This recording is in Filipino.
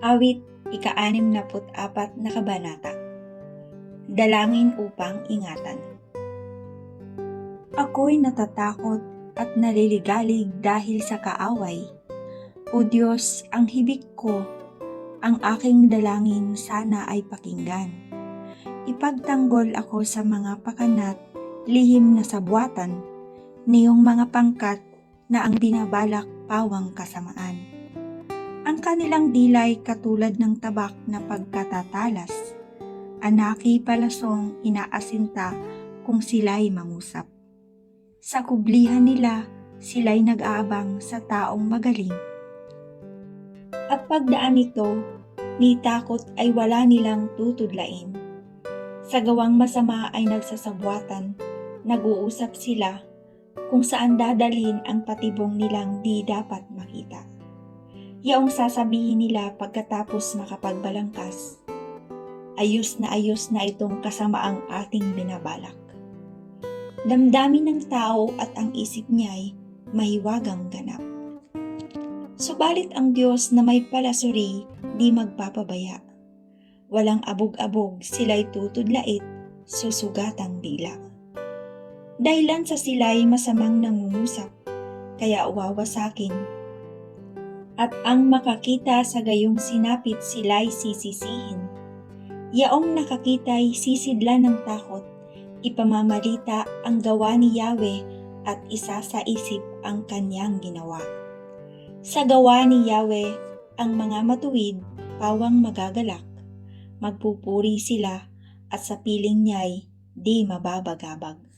Awit, ika-64 na kabanata. Dalangin upang ingatan. Ako'y natatakot at naliligalig dahil sa kaaway. O Diyos, ang hibik ko, ang aking dalangin sana ay pakinggan. Ipagtanggol ako sa mga pakanat, lihim na sabwatan, niyong mga pangkat na ang binabalak pawang kasamaan. Ang kanilang dilay katulad ng tabak na pagkatatalas. Anaki palasong inaasinta kung sila'y mangusap. Sa kublihan nila, sila'y nag-aabang sa taong magaling. At pagdaan nito, ni takot ay wala nilang tutudlain. Sa gawang masama ay nagsasabwatan, nag-uusap sila kung saan dadalhin ang patibong nilang di dapat makita. Yaong sasabihin nila pagkatapos makapagbalangkas, ayos na itong kasamaang ating binabalak. Damdamin ng tao at ang isip niya'y mahiwagang ganap. Subalit ang Diyos na may palasuri di magpapabaya. Walang abog-abog sila'y tutudlait, susugatang dila. Dahilan sa sila'y masamang nangungusap, kaya wawasakin. At ang makakita sa gayong sinapit sila'y sisisihin. Yaong nakakita'y sisidla ng takot, ipamamalita ang gawa ni Yahweh at isa sa isip ang kanyang ginawa. Sa gawa ni Yahweh, ang mga matuwid pawang magagalak, magpupuri sila at sa piling niya'y di mababagabag.